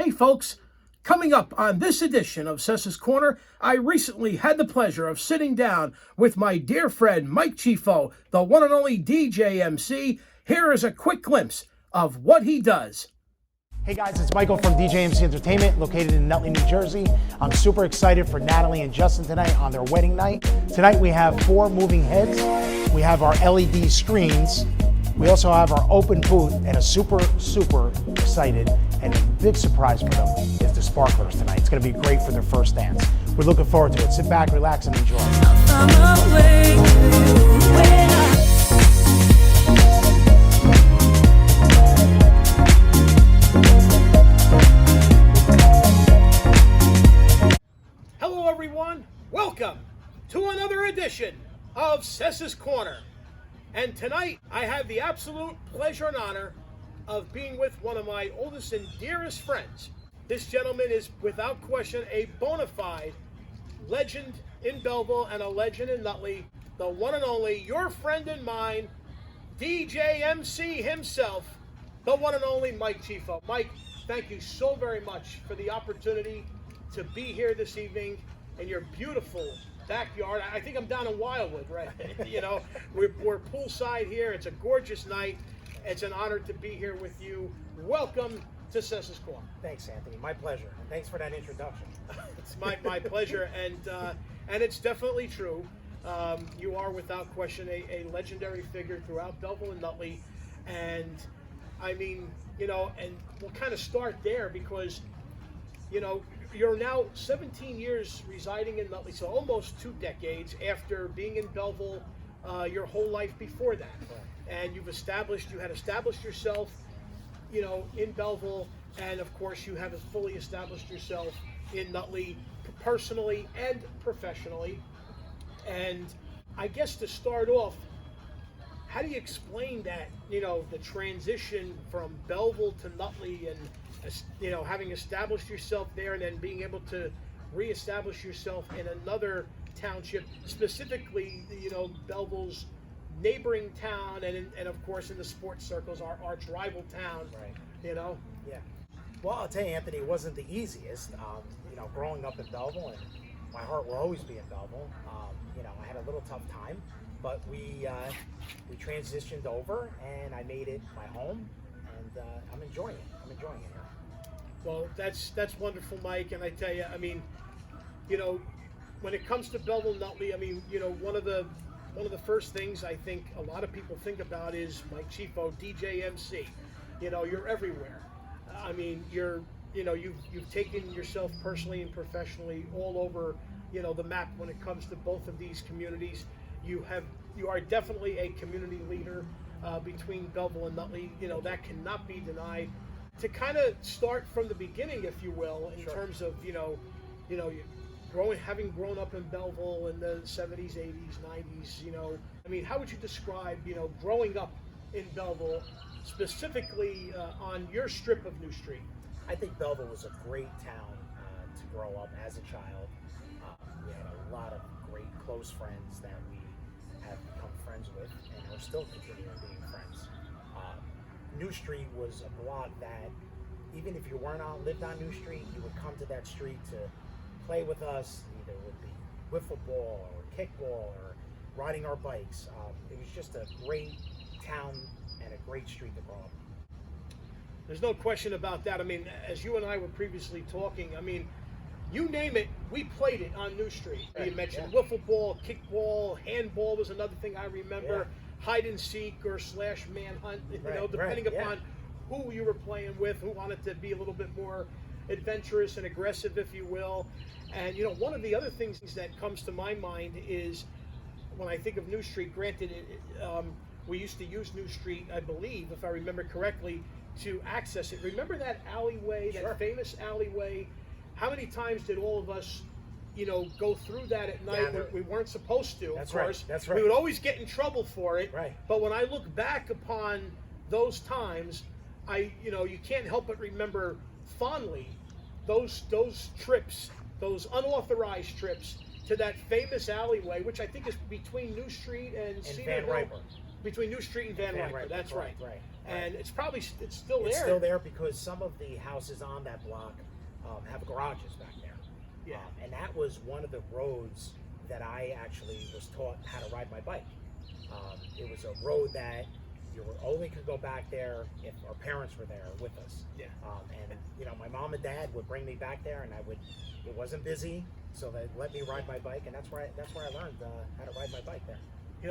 Hey folks, coming up on this edition of Sessa's Corner, I recently had the pleasure of sitting down with my dear friend Mike Chieffo, the one and only DJ MC. Here is a quick glimpse of what he does. Hey guys, it's Michael from DJ MC Entertainment, located in Nutley, New Jersey. I'm super excited for Natalie and Justin tonight on their wedding night. Tonight we have 4 moving heads. We have our LED screens. We also have our open booth, and a super excited and a big surprise for them is the sparklers tonight. It's gonna be great for their first dance. We're looking forward to it. Sit back, relax, and enjoy. Hello everyone, welcome to another edition of Sessa's Corner. And tonight I have the absolute pleasure and honor of being with one of my oldest and dearest friends. This gentleman is without question a bona fide legend in Belleville and a legend in Nutley, the one and only, your friend and mine, DJ MC himself, the one and only Mike Chieffo. Mike, thank you so very much for the opportunity to be here this evening in your beautiful backyard. I think I'm down in Wildwood, right? You know, we're poolside here. It's a gorgeous night. It's an honor to be here with you. Welcome to Sessa's Corner. Thanks, Anthony. My pleasure. And thanks for that introduction. It's my pleasure, and it's definitely true. You are without question a legendary figure throughout Belleville and Nutley, and I mean, you know, and we'll kind of start there because, you know, you're now 17 years residing in Nutley, so almost 2 decades after being in Belleville your whole life before that. And you had established yourself, you know, in Belleville, and of course you have fully established yourself in Nutley personally and professionally. And I guess to start off, how do you explain that, you know, the transition from Belleville to Nutley and, you know, having established yourself there and then being able to reestablish yourself in another township, specifically, you know, Belleville's neighboring town and of course in the sports circles, our arch rival town, Right. you know? Yeah. Well, I'll tell you, Anthony, it wasn't the easiest. You know, growing up in Belleville, and my heart will always be in Belleville. You know, I had a little tough time, but we transitioned over, and I made it my home, and I'm enjoying it. I'm enjoying it here. Well, that's wonderful, Mike. And I tell you, I mean, you know, when it comes to Belleville Nutley, I mean, you know, one of the first things I think a lot of people think about is Mike Chieffo, DJ MC. You know, you're everywhere. I mean, you've taken yourself personally and professionally all over, you know, the map when it comes to both of these communities. You are definitely a community leader between Belleville and Nutley. You know, that cannot be denied. To kind of start from the beginning, if you will, in Sure. terms of, having grown up in Belleville in the 70s, 80s, 90s, you know, I mean, how would you describe, you know, growing up in Belleville, specifically on your strip of New Street? I think Belleville was a great town to grow up as a child. We had a lot of great close friends that we have become friends with, and we're still continuing being friends. New Street was a block that, even if you lived on New Street, you would come to that street to play with us. Either it would be wiffle ball or kickball or riding our bikes. It was just a great town and a great street to grow up. There's no question about that. I mean, as you and I were previously talking, I mean, you name it, we played it on New Street. Right, You mentioned yeah. wiffle ball, kickball, handball was another thing I remember. Yeah. Hide and seek or slash manhunt, you know, Right, depending right, yeah. upon who you were playing with, who wanted to be a little bit more adventurous and aggressive, if you will. And, you know, one of the other things that comes to my mind is when I think of New Street, granted, we used to use New Street, I believe, if I remember correctly, to access it. Remember that alleyway, Sure. that famous alleyway? How many times did all of us, you know, go through that at night when we weren't supposed to? That's of course. right. That's right. We would always get in trouble for it. Right. But when I look back upon those times, you can't help but remember fondly those trips, those unauthorized trips to that famous alleyway, which I think is between New Street and Cedar Van Hill. Riper. Between New Street and Van Riper. That's right. and it's still It's there. still there because some of the houses on that block have garages back there. Yeah. And that was one of the roads that I actually was taught how to ride my bike. It was a road that you only could go back there if our parents were there with us. Yeah. And my mom and dad would bring me back there, and it wasn't busy, so they let me ride my bike, and that's where I learned how to ride my bike there.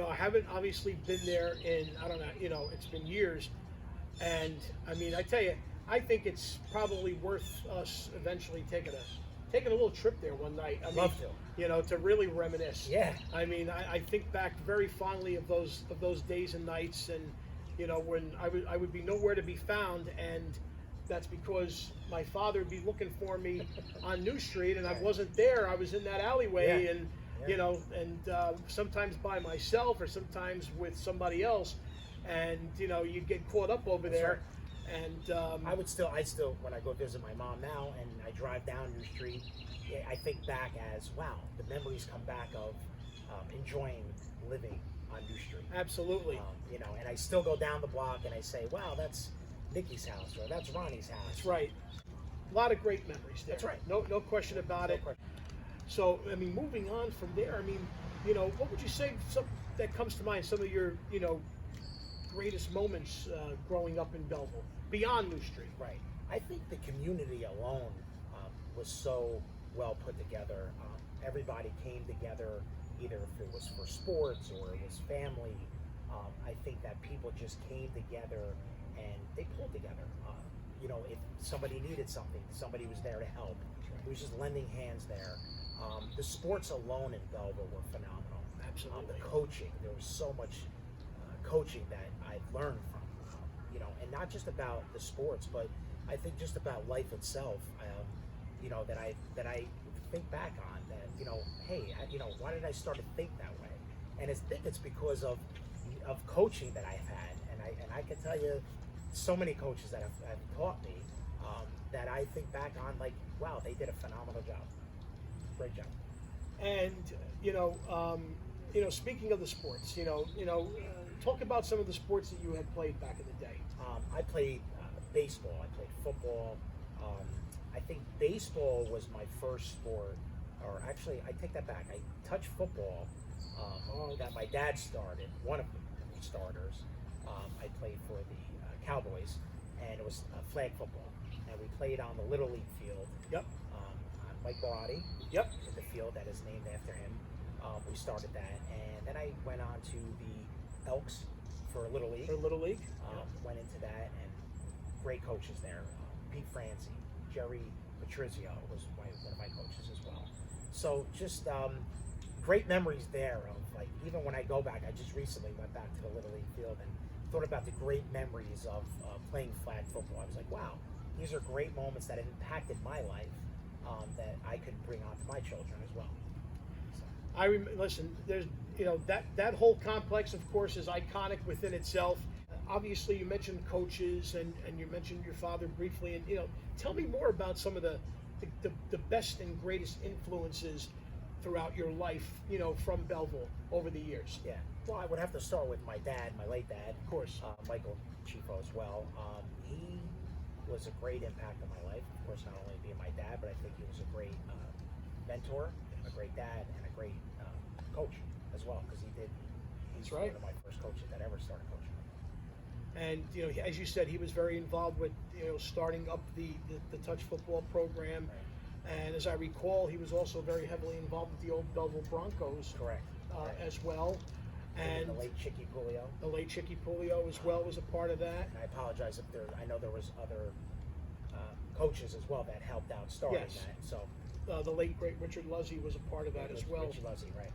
I haven't obviously been there in, I don't know, it's been years. And I mean, I tell you, I think it's probably worth us eventually taking a little trip there one night. I mean, Love to. To really reminisce. Yeah. I mean, I think back very fondly of those days and nights, and when I would be nowhere to be found, and that's because my father would be looking for me on New Street, and I wasn't there. I was in that alleyway, Yeah. and Yeah. sometimes by myself or sometimes with somebody else, and you'd get caught up over That's there. right. And I still, when I go visit my mom now and I drive down New Street, I think back as, wow, the memories come back of enjoying living on New Street. absolutely, And I still go down the block and I say, wow, that's Nikki's house, or that's Ronnie's house. that's right. A lot of great memories there. That's right. No question about No it. question. So, I mean, moving on from there, I mean, what would you say that comes to mind, some of your, greatest moments growing up in Belleville, beyond New Street? Right. I think the community alone was so well put together. Everybody came together, either if it was for sports or it was family. I think that people just came together and they pulled together. If somebody needed something, somebody was there to help. It was just lending hands there. The sports alone in Belleville were phenomenal. Absolutely. The coaching, there was so much coaching that I've learned from, and not just about the sports, but I think just about life itself. That I think back on that. Hey, why did I start to think that way? And I think it's because of coaching that I've had, and I can tell you so many coaches that have taught me that I think back on like, wow, they did a phenomenal job, great job. And speaking of the sports, talk about some of the sports that you had played back in the day. I played baseball. I played football. I think baseball was my first sport, or actually, I take that back. I touched football that my dad started, one of the starters. I played for the Cowboys, and it was flag football. And we played on the Little League field. Yep. On Mike Barati. Yep. The field that is named after him. We started that, and then I went on to the Elks for Little League. For Little League. Went into that, and great coaches there. Pete Francie, Jerry Patrizio was one of my coaches as well. So just great memories there of, like, even when I go back, I just recently went back to the Little League field and thought about the great memories of playing flag football. I was like, wow, these are great moments that impacted my life that I could bring on to my children as well. So. Listen, there's that whole complex, of course, is iconic within itself. Obviously, you mentioned coaches and you mentioned your father briefly, and tell me more about some of the best and greatest influences throughout your life, from Belleville over the years. Yeah. Well, I would have to start with my dad, my late dad, Of course. Michael Chieffo as well. He was a great impact on my life. Of course, not only being my dad, but I think he was a great mentor, a great dad, and a great coach as well, because he's That's right. one of my first coaches that ever started coaching. And as you said, he was very involved with starting up the touch football program. Right. And as I recall, he was also very heavily involved with the old Belleville Broncos. Correct. Right. As well. And the late Chicky Pulio. the late Chicky Pulio as well was a part of that. And I apologize if I know there was other coaches as well that helped out starting Yes. that. So The late great Richard Luzzy was a part of that as well. Richie Luzzy, right.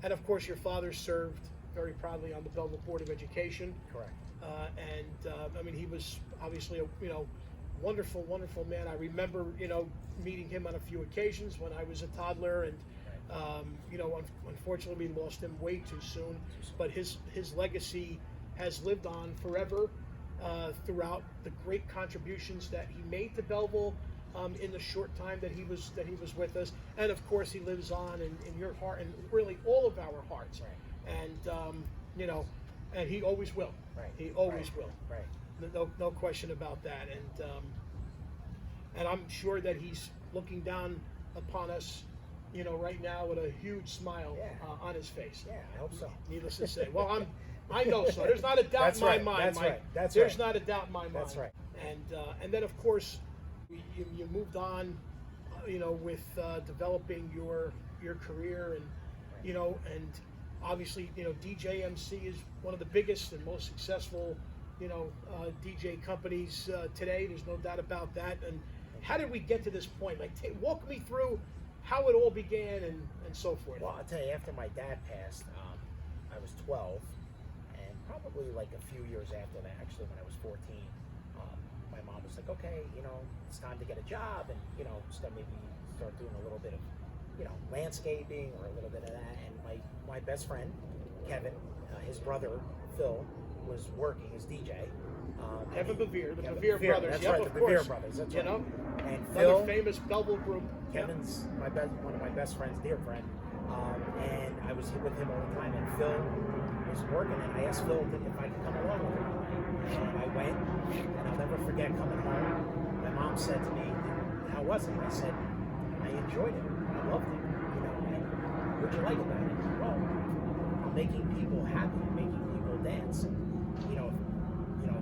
And of course your father served very proudly on the Belleville Board of Education. Correct. I mean, he was obviously a wonderful, wonderful man. I remember meeting him on a few occasions when I was a toddler, and unfortunately we lost him way too soon. But his legacy has lived on forever throughout the great contributions that he made to Belleville in the short time that he was with us, and of course he lives on in your heart and really all of our hearts. Right. And and he always will. Right. He always Right. will. Right. No question about that. And I'm sure that he's looking down upon us, right now with a huge smile Yeah. on his face. Yeah, I hope so. Needless to say. Well, I know so. There's not a doubt That's in my right. mind, That's Mike. right. That's There's right. not a doubt in my mind. That's right. And then of course, you moved on, with developing your career, and obviously, DJMC is one of the biggest and most successful, DJ companies today. There's no doubt about that. And how did we get to this point? Like, walk me through how it all began and so forth. Well, I'll tell you, after my dad passed, I was 12, and probably like a few years after that, actually, when I was 14, my mom was like, okay, it's time to get a job and, start doing a little bit of, landscaping or a little bit of that. And my best friend, Kevin, his brother, Phil, was working as DJ. Kevin Bevere, the Kevin Bevere brothers. That's Yep, right, of the course. Bevere brothers. That's You right. know, And another Phil, famous Belleville group. Kevin's one of my best friends, dear friend, and I was with him all the time. And Phil was working, and I asked Phil if I could come along with him. And I went, and I'll never forget coming home. My mom said to me, "How was it?" I said, "I enjoyed it. I loved it. And what'd you like about it?" Well, I'm making people happy, making people dance. And,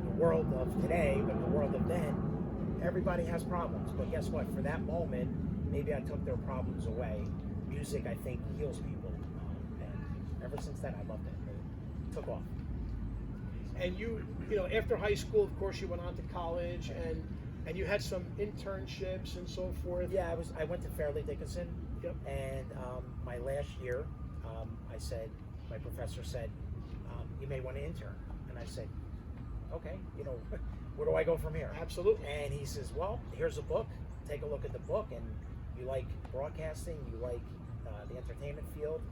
the world of today, but the world of then, everybody has problems. But guess what? For that moment, maybe I took their problems away. Music, I think, heals people. And ever since then, I loved it. It took off. And you after high school, of course, you went on to college, and you had some internships and so forth. Yeah, I went to Fairleigh Dickinson. Yep. And my last year, my professor said, you may want to intern. And I said, okay, where do I go from here? Absolutely. And he says, well, here's a book. Take a look at the book, and you like broadcasting, you like the entertainment field,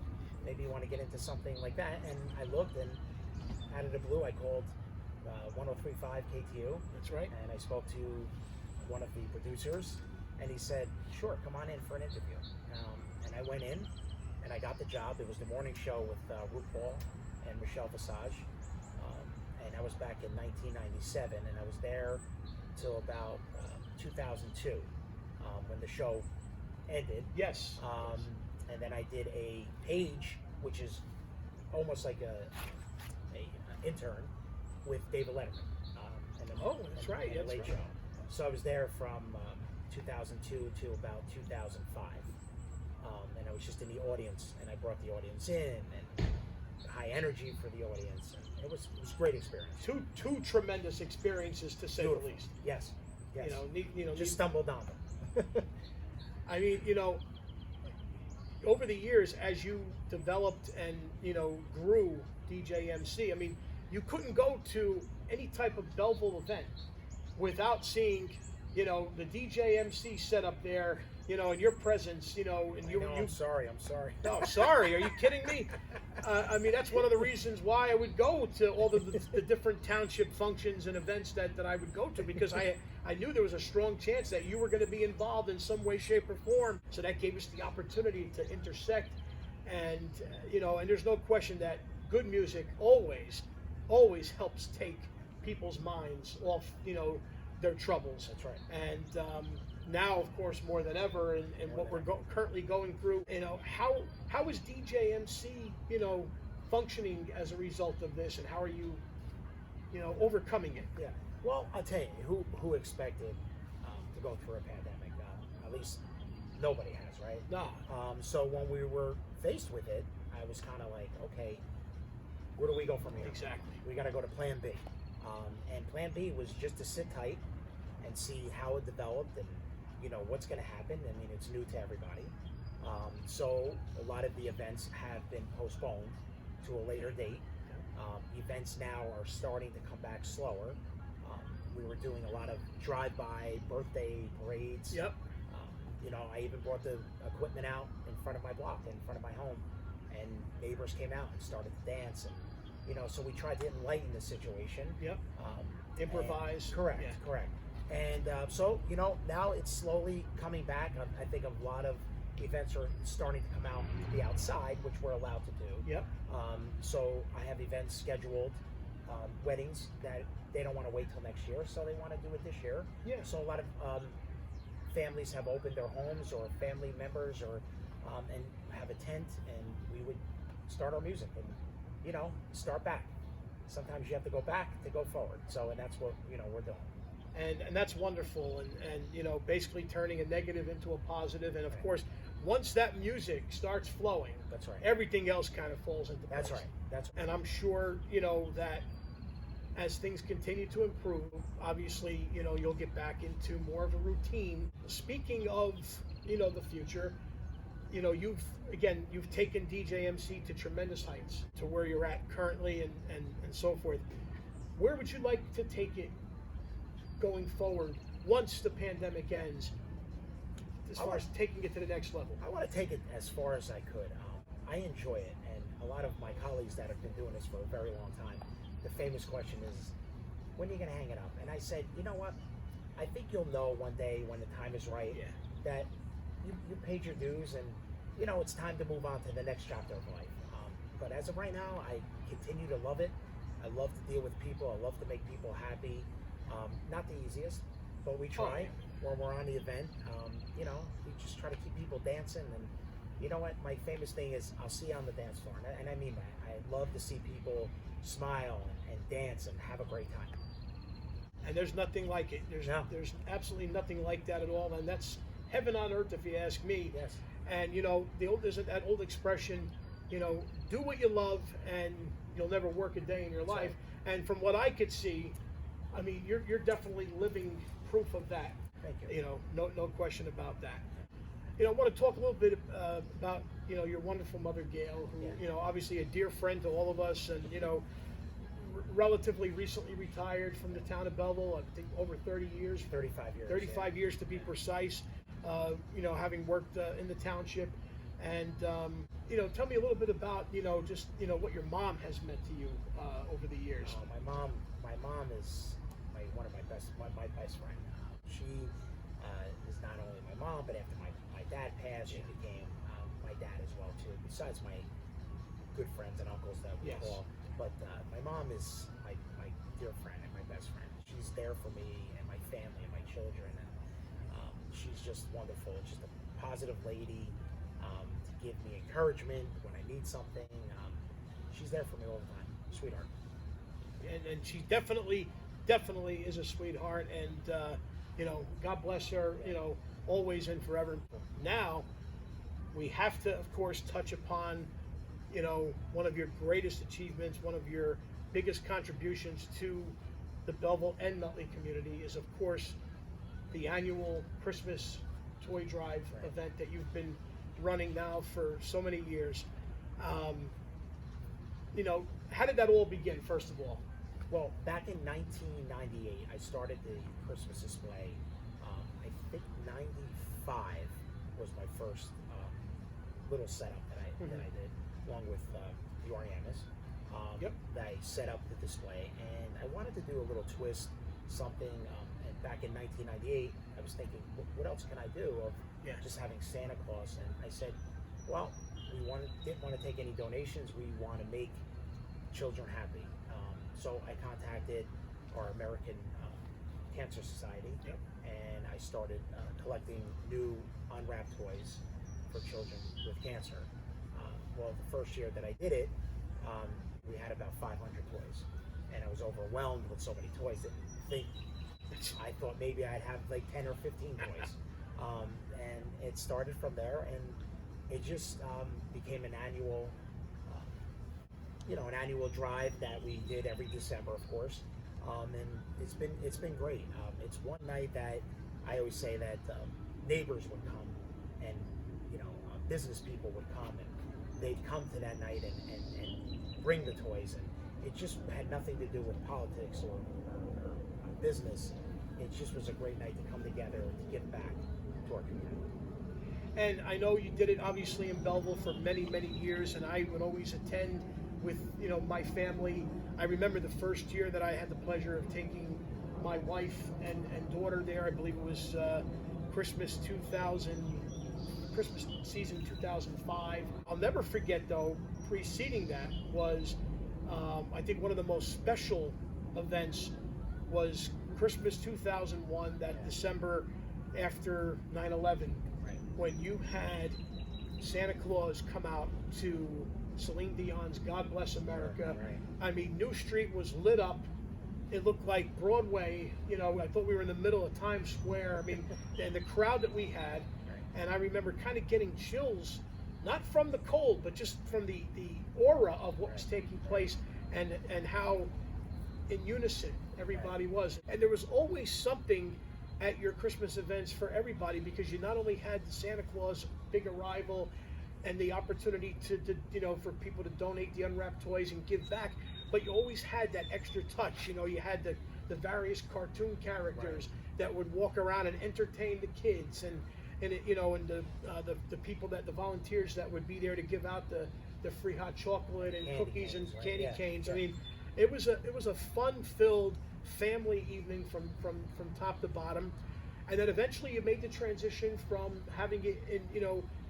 maybe you want to get into something like that. And I looked, and out of the blue, I called 103.5 KTU. That's right. And I spoke to one of the producers, and he said, sure, come on in for an interview. And I went in, and I got the job. It was the morning show with RuPaul and Michelle Visage. And I was back in 1997, and I was there till about 2002, when the show ended. Yes. And then I did a page, which is almost like a intern with David Letterman. That's right. And That's Late right. Show. So I was there from 2002 to about 2005, and I was just in the audience, and I brought the audience in, and high energy for the audience, and it was a great experience. Two tremendous experiences, to say Beautiful. the least. Yes. Yes. Just stumbled on them. I mean, over the years, as you developed and grew DJMC, I mean, you couldn't go to any type of Belleville event without seeing, the DJMC set up there, and your presence, and I'm sorry. No, sorry. Are you kidding me? I mean, that's one of the reasons why I would go to all the different township functions and events that I would go to, because I knew there was a strong chance that you were going to be involved in some way, shape, or form. So that gave us the opportunity to intersect. And, and there's no question that good music always helps take people's minds off, their troubles. That's right. And now, of course, more than ever, and what we're currently going through, how is DJMC, functioning as a result of this, and how are you, overcoming it? Yeah. Well, I'll tell you, who expected to go through a pandemic? At least nobody has, right? No. So when we were faced with it, I was kind of like, okay, where do we go from here? Exactly. We got to go to Plan B. And Plan B was just to sit tight and see how it developed and, what's going to happen. I mean, it's new to everybody. So a lot of the events have been postponed to a later date. Events now are starting to come back slower. We were doing a lot of drive-by birthday parades. Yep. I even brought the equipment out in front of my block, in front of my home, and neighbors came out and started to dance. And, so we tried to enlighten the situation. Yep. Improvise. Correct, Yeah. correct. And so, now it's slowly coming back. I think a lot of events are starting to come out to be outside, which we're allowed to do. Yep. So I have events scheduled, weddings that they don't want to wait till next year, so they want to do it this year. Yeah. So a lot of families have opened their homes, or family members, or and have a tent, and we would start our music and start back. Sometimes you have to go back to go forward. So, and that's what we're doing. And that's wonderful, and basically turning a negative into a positive. And of course, once that music starts flowing, that's right, everything else kind of falls into place. That's right. That's right. And I'm sure that as things continue to improve, obviously you'll get back into more of a routine. Speaking of the future, you've taken DJMC to tremendous heights, to where you're at currently, and so forth. Where would you like to take it going forward once the pandemic ends, as far as taking it to the next level? I want to take it as far as I could. I enjoy it, and a lot of my colleagues that have been doing this for a very long time, the famous question is, when are you going to hang it up? And I said, you know what? I think you'll know one day when the time is right, that you paid your dues, and it's time to move on to the next chapter of life. But as of right now, I continue to love it. I love to deal with people. I love to make people happy. Not the easiest, but we try. When we're on the event, we just try to keep people dancing. And you know what? My famous thing is, I'll see you on the dance floor, and I mean that. I love to see people smile and dance and have a great time. And there's nothing like it. There's absolutely nothing like that at all, and that's heaven on earth, if you ask me. Yes. And there's that old expression, do what you love, and you'll never work a day in your life. Right. And from what I could see, I mean, you're definitely living proof of that. Thank you. No question about that. I want to talk a little bit about your wonderful mother, Gail, who obviously a dear friend to all of us, and relatively recently retired from the town of Belleville. I think over 30 years. 35 years. 35 years to be precise. Having worked in the township, and tell me a little bit about just what your mom has meant to you over the years. My mom is one of my best friend. She is not only my mom, but after my dad passed, she became my dad as well too. Besides my good friends and uncles that we call, but my mom is my dear friend and my best friend. She's there for me and my family and my children, and she's just wonderful. Just a positive lady to give me encouragement when I need something. She's there for me all the time, sweetheart. And she definitely is a sweetheart, and God bless her, always and forever. Now, we have to, of course, touch upon, one of your greatest achievements, one of your biggest contributions to the Belleville and Nutley community is, of course, the annual Christmas toy drive event that you've been running now for so many years. How did that all begin, first of all? Well, back in 1998, I started the Christmas display. I think 95 was my first little setup that I did, along with the Orianas. That I set up the display, and I wanted to do a little twist, something. And back in 1998, I was thinking, what else can I do of just having Santa Claus? And I said, well, didn't want to take any donations. We want to make children happy. So I contacted our American Cancer Society, and I started collecting new unwrapped toys for children with cancer. Well, the first year that I did it, we had about 500 toys, and I was overwhelmed with so many toys. I thought maybe I'd have like 10 or 15 toys, and it started from there, and it just became an annual drive that we did every December, of course, and it's been great. It's one night that I always say that neighbors would come, and business people would come, and they'd come to that night and bring the toys, and it just had nothing to do with politics or business. It just was a great night to come together and to give back to our community. And I know you did it obviously in Belleville for many, many years, and I would always attend with my family. I remember the first year that I had the pleasure of taking my wife and daughter there. I believe it was Christmas 2000, Christmas season 2005. I'll never forget though, preceding that was, I think one of the most special events was Christmas 2001, that December after 9/11, when you had Santa Claus come out to Celine Dion's God Bless America. I mean, New Street was lit up. It looked like Broadway. You know, I thought we were in the middle of Times Square. I mean, and the crowd that we had. And I remember kind of getting chills, not from the cold, but just from the aura of what was taking place, and how in unison everybody was. And there was always something at your Christmas events for everybody, because you not only had the Santa Claus big arrival and the opportunity to you know, for people to donate the unwrapped toys and give back, but you always had that extra touch. You know, you had the various cartoon characters that would walk around and entertain the kids, and it, you know, and the people, that the volunteers that would be there to give out the free hot chocolate and Candy cookies canes, and candy canes. Yeah. I mean, it was a fun-filled family evening from top to bottom. And then eventually you made the transition from having it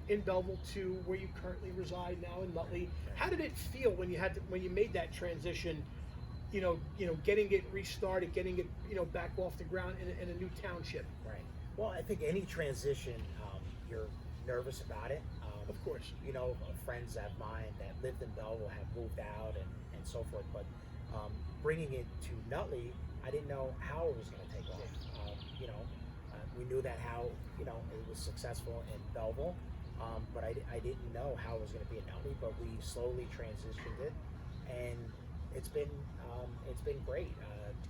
in Belleville to where you currently reside now in Nutley. How did it feel when you made that transition? You know, getting it restarted, getting it back off the ground in a new township. Right. Well, I think any transition, you're nervous about it. Of course. You know, friends of mine that lived in Belleville have moved out and so forth. But bringing it to Nutley, I didn't know how it was going to take off. We knew that how it was successful in Belleville, but I didn't know how it was going to be in Nutley. But we slowly transitioned it, and it's been great.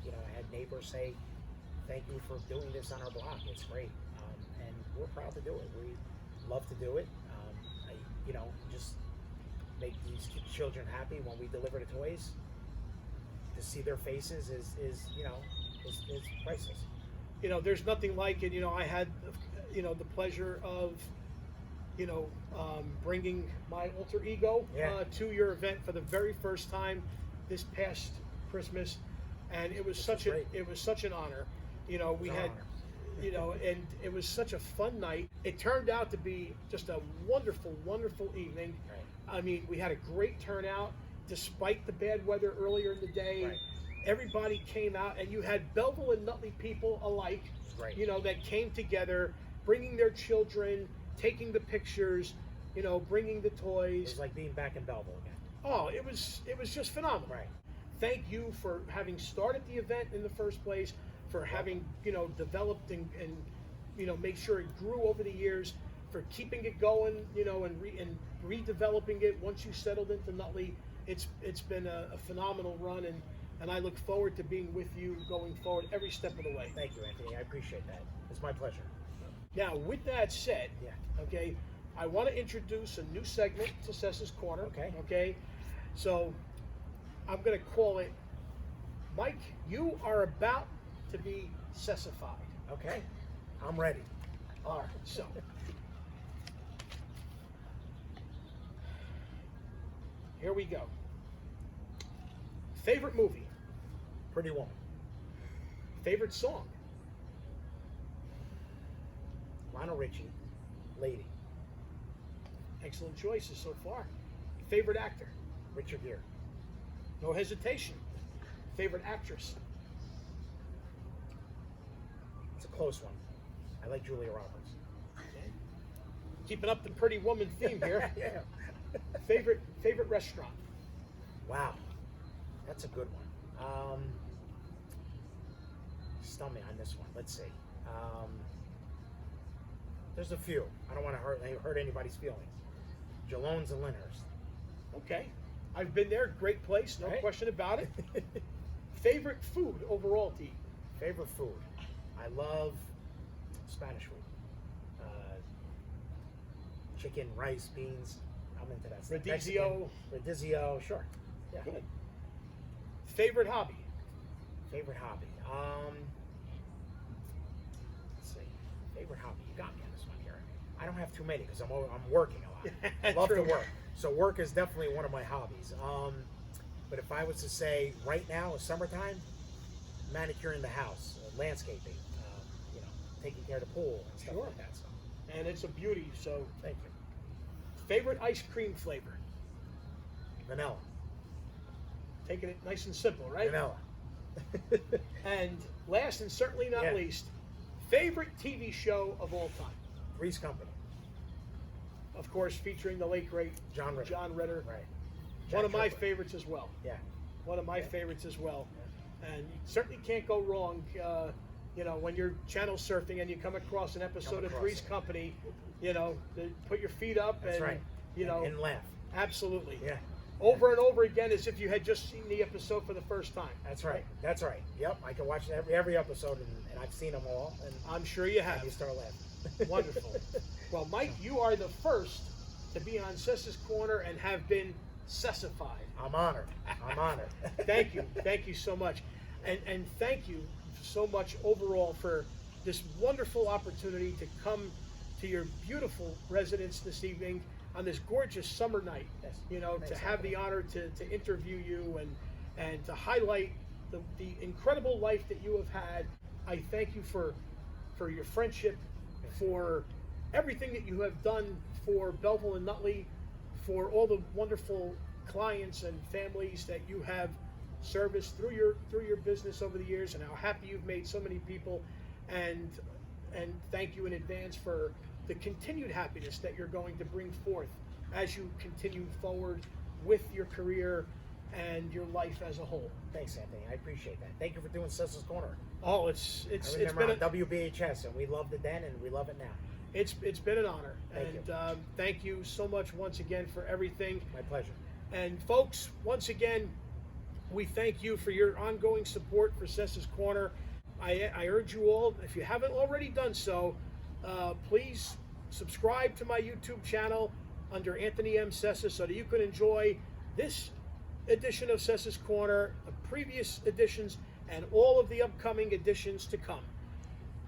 I had neighbors say, "Thank you for doing this on our block. It's great," and we're proud to do it. We love to do it. Just make these children happy when we deliver the toys. To see their faces is priceless. You know, there's nothing like it. I had, the pleasure of, bringing my alter ego to your event for the very first time this past Christmas, and it was such an honor. We had, and it was such a fun night. It turned out to be just a wonderful, wonderful evening. Right. I mean, we had a great turnout despite the bad weather earlier in the day. Right. Everybody came out, and you had Belleville and Nutley people alike, that came together, bringing their children, taking the pictures, bringing the toys. It was like being back in Belleville again. Oh, it was just phenomenal. Right. Thank you for having started the event in the first place, for having developed and make sure it grew over the years, for keeping it going, and redeveloping it once you settled into Nutley. It's been a phenomenal run, and I look forward to being with you going forward every step of the way. Thank you, Anthony. I appreciate that. It's my pleasure. Now, with that said, okay, I want to introduce a new segment to Sessa's Corner. Okay. So I'm going to call it, Mike, you are about to be Sessified. Okay. I'm ready. All right. So here we go. Favorite movie? Pretty Woman. Favorite song? Lionel Richie, Lady. Excellent choices so far. Favorite actor? Richard Gere. No hesitation. Favorite actress? It's a close one. I like Julia Roberts. Okay. Keeping up the Pretty Woman theme here. Yeah. Favorite restaurant? Wow, that's a good one. Stun me on this one. Let's see. There's a few. I don't want to hurt anybody's feelings. Jalone's and Lyndhurst. Okay. I've been there. Great place. No question about it. Favorite food overall to eat? Favorite food? I love Spanish food. Chicken, rice, beans. I'm into that stuff. Radizio, sure. Yeah. Good. Favorite hobby? Favorite hobby? Let's see. Favorite hobby? You got me on this one here. I don't have too many because I'm working a lot. Love to work. So work is definitely one of my hobbies. But if I was to say right now, summertime, manicuring the house, landscaping, taking care of the pool and stuff like that. So and it's a beauty. So, Thank you. favorite ice cream flavor? Vanilla. Taking it nice and simple, right? Vanilla. And last and certainly not Yeah. least, favorite TV show of all time? Three's Company. Of course, featuring the late great John Ritter. Right. One of my Jack Triplet. favorites as well. Yeah. One of my favorites as well. And you certainly can't go wrong, when you're channel surfing and you come across an episode of across Three's it. Company, to put your feet up That's and, right. And laugh. absolutely. Yeah. Over and over again as if you had just seen the episode for the first time. That's right. That's right. Yep. I can watch every episode, and I've seen them all. And I'm sure you have. you start laughing. Wonderful. Well, Mike, you are the first to be on Sessa's Corner and have been Sessified. I'm honored. I'm honored. Thank you. Thank you so much. And thank you so much overall for this wonderful opportunity to come to your beautiful residence this evening on this gorgeous summer night. Yes. To Thanks, have the honor to interview you and to highlight the incredible life that you have had. I thank you for your friendship, for everything that you have done for Belleville and Nutley, for all the wonderful clients and families that you have serviced through your business over the years, and how happy you've made so many people, and thank you in advance for the continued happiness that you're going to bring forth as you continue forward with your career and your life as a whole. Thanks, Anthony. I appreciate that. Thank you for doing Sessa's Corner. Oh, it's I remember been on WBHS, and we loved it then, and we love it now. it's been an honor. Thank and you. Thank you so much once again for everything. My pleasure. And folks, once again, we thank you for your ongoing support for Sessa's Corner. I urge you all, if you haven't already done so, please subscribe to my YouTube channel under Anthony M. Sessa so that you can enjoy this edition of Sessa's Corner, the previous editions, and all of the upcoming editions to come.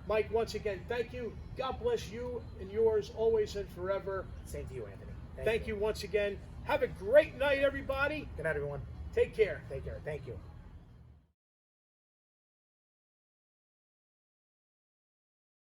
Mike, once again, thank you. God bless you and yours always and forever. Same to you, Anthony. Thank you once again. Have a great night, everybody. Good night, everyone. Take care. Take care. Thank you.